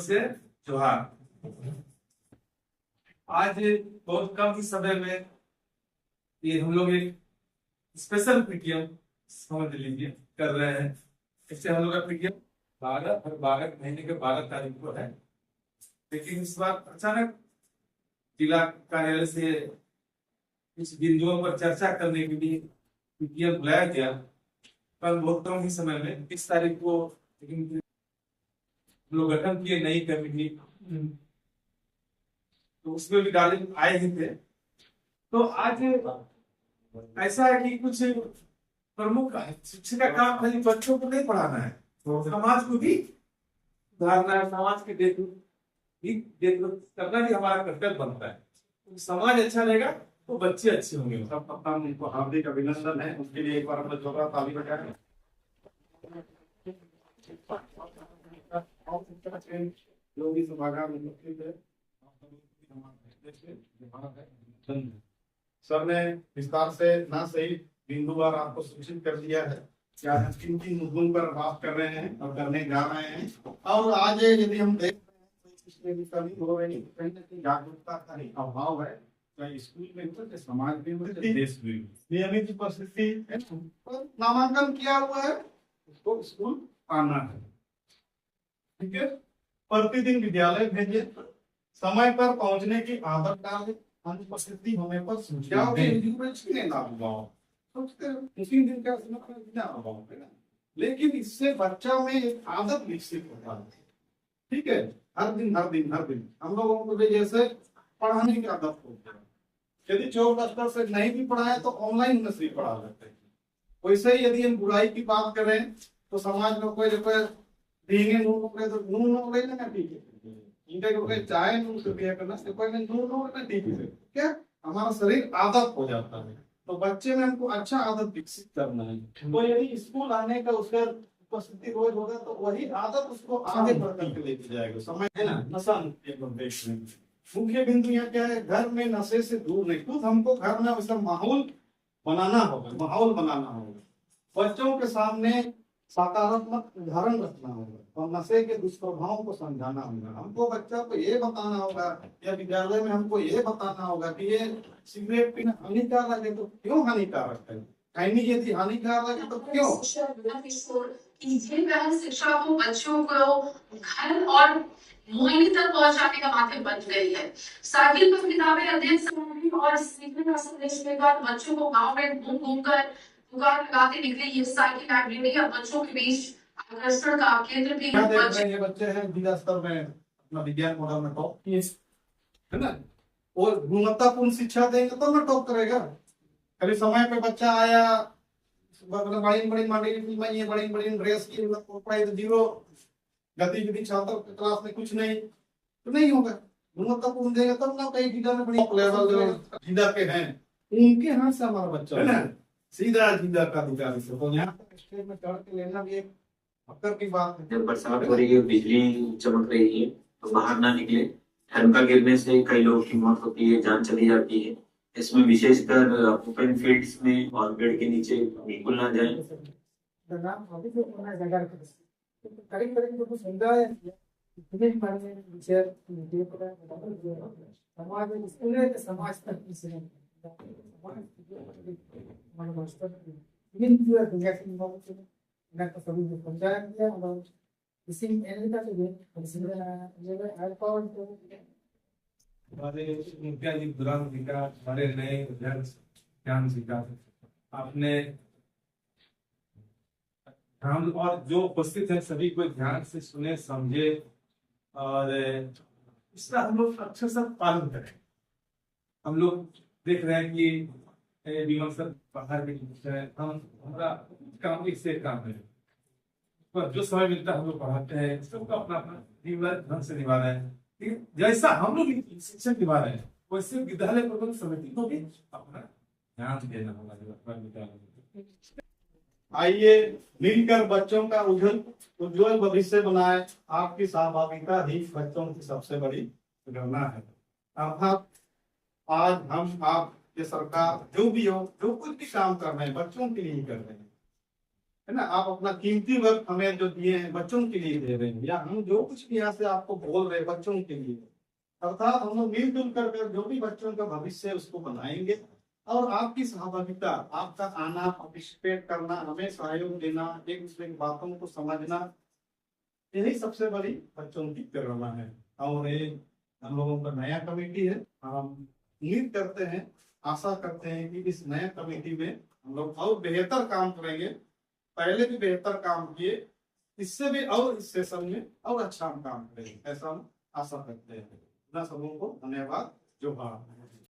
से जोहार। आज बहुत कम ही समय में ये हम लोग एक स्पेशल पीटीएम समझ लीजिए कर रहे हैं। इससे हम लोग का पीटीएम 12 महीने के 12 तारीख को है, लेकिन इस बार अचानक जिला कार्यालय से कुछ बिंदुओं पर चर्चा करने के लिए पीटीएम बुलाया गया। कल बहुत कम ही समय में 20 तारीख को लोग गठन किए नई कमेटी, तो उसमें भी डाले आए ही थे। तो आज ऐसा है कि कुछ प्रमुख शिक्षा का काम खाली बच्चों को नहीं पढ़ाना है, तो समाज को भी सुधारना है, समाज के देख करना भी हमारा कर्तव्य बनता है। तो समाज अच्छा रहेगा तो बच्चे अच्छे होंगे। सब कप्तान उनको हार्दिक अभिनंदन है, उसके लिए एक बार हम लोग जोरदार ताली बजाएं। जो भी सभागार में उपस्थित है, सर ने विस्तार से ना सही बिंदुवार आपको सूचित कर दिया है कि आज हम किन किन मुद्दों पर बात कर रहे हैं और करने जा रहे हैं। और आज यदि हम देख रहे हैं तो इसमें भी कमी हो रही है, कहीं ना कहीं जागरूकता का ही अभाव है, चाहे स्कूल में हो, चाहे समाज में हो, चाहे देश में। नियमित उपस्थिति है, पर नामांकन किया हुआ है, उसको स्कूल आना है, ठीक है। प्रतिदिन विद्यालय भेजे, समय पर पहुंचने की आदत डालें, अनुपस्थिति होने पर सूचना दें। लेकिन इससे बच्चा में एक आदत विकसित होता है, ठीक है। हर दिन हम लोगों को जैसे पढ़ाने की आदत होती है, यदि 4 स्तर से नहीं भी पढ़ाए तो ऑनलाइन में से पढ़ा लेते हैं। वैसे ही यदि हम बुराई की बात करें तो समाज में कोई देंगे तो नून ले लेना, ठीक है। इनके को चाहे नून से दिया करना, कोई नून ठीक है, क्या हमारा शरीर आदत हो जाता है। तो बच्चे में हमको अच्छा आदत विकसित करना है। तो यदि स्कूल आने का उसका उपस्थिति रोज होगा तो वही आदत उसको आगे बढ़ करके लेके जाएगा, समझ है ना। नशा मुख्य बिंदु यहाँ क्या है, घर में नशे से दूर नहीं, खुद हमको घर में वैसा माहौल बनाना होगा। बच्चों के सामने सकारात्मक उदाहरण रखना होगा और नशे के दुष्प्रभावों को समझाना होगा। हमको बच्चा को ये बताना होगा या विद्यालय में हमको ये बताना होगा कि ये सिगरेट पीना हानिकारक है, तो क्यों हानिकारक है, खैनी यदि हानिकारक है तो क्यों। शिक्षा को बच्चों को घर और मोहिनी तक पहुंचाने का माध्यम बन गई है। साइकिल पर किताबें अध्ययन और सीखने का संदेश देकर बच्चों को गांव में घूम कर दुकान लगाते निकले ये साइकिल लाइब्रेरी अब बच्चों के बीच आकर्षण का केंद्र भी क्या देख रहे हैं ये बच्चे हैं जिला स्तर में अपना विज्ञान मॉडल में टॉप किए है ना, और गुणवत्तापूर्ण शिक्षा देंगे तो ना टॉप करेगा। कभी समय पे बच्चा आया, बड़ी ड्रेस की पढ़ाई तो जीरो, गतिविधि छात्र क्लास में कुछ नहीं, तो नहीं होगा। गुणवत्तापूर्ण देगा तब ना, कई जिला में बड़ी लेवल जिला के हैं उनके हाथ से हमारा बच्चा है ना सीधा जिला का अधिकारी से, तो यहाँ स्टेज में चढ़ के लेना भी एक फक्र की बात है। जब बरसात हो रही है, बिजली चमक रही है, तो बाहर ना निकले। ठनका गिरने से कई लोगों की मौत होती है, जान चली जाती है। इसमें विशेषकर ओपन फील्ड्स में और पेड़ के नीचे बिल्कुल ना जाएं। हमारे मुखिया जी दुरान जी का, हमारे नए अध्यक्ष ज्ञान जी का आपने हम और जो उपस्थित है सभी को ध्यान से सुने समझे और इसका हम लोग अक्षर से पालन करें। हम लोग देख रहे हैं कि विमल सर बाहर भी हम हमारा काम इससे काम है, पर जो समय मिलता है हम लोग पढ़ाते हैं, सबका अपना अपना जीवन ढंग से निभा रहे हैं। जैसा हम लोग शिक्षण निभा रहे हैं वैसे विद्यालय प्रबंधन समिति को भी अपना ध्यान देना होगा। आइए मिलकर बच्चों का उज्जवल भविष्य बनाए। आपकी सहभागिता ही बच्चों की सबसे बड़ी प्रेरणा है। अर्थात आज हम आप ये सरकार जो भी हो, जो कुछ भी काम कर रहे हैं बच्चों के लिए ही कर रहे हैं, है ना, आप अपना कीमती वक्त हमें जो दिए हैं बच्चों के लिए दे रहे हैं, या हम जो कुछ भी यहाँ से आपको बोल रहे हैं बच्चों के लिए, अर्थात हम लोग मिलजुल कर जो भी बच्चों का भविष्य है उसको बनाएंगे। और आपकी सहभागिता, आपका आना, पार्टिसिपेट करना, हमें सहयोग देना, एक दूसरे की बातों को समझना, यही सबसे बड़ी बच्चों की प्रेरणा है। और ये हम लोगों का नया कमेटी है, हम उम्मीद करते हैं, आशा करते हैं कि इस नया कमेटी में हम लोग और बेहतर काम करेंगे। पहले भी बेहतर काम किए, इससे भी और इस सेशन में और अच्छा हम काम करेंगे, ऐसा हम आशा करते हैं। सबों को धन्यवाद। जोहार।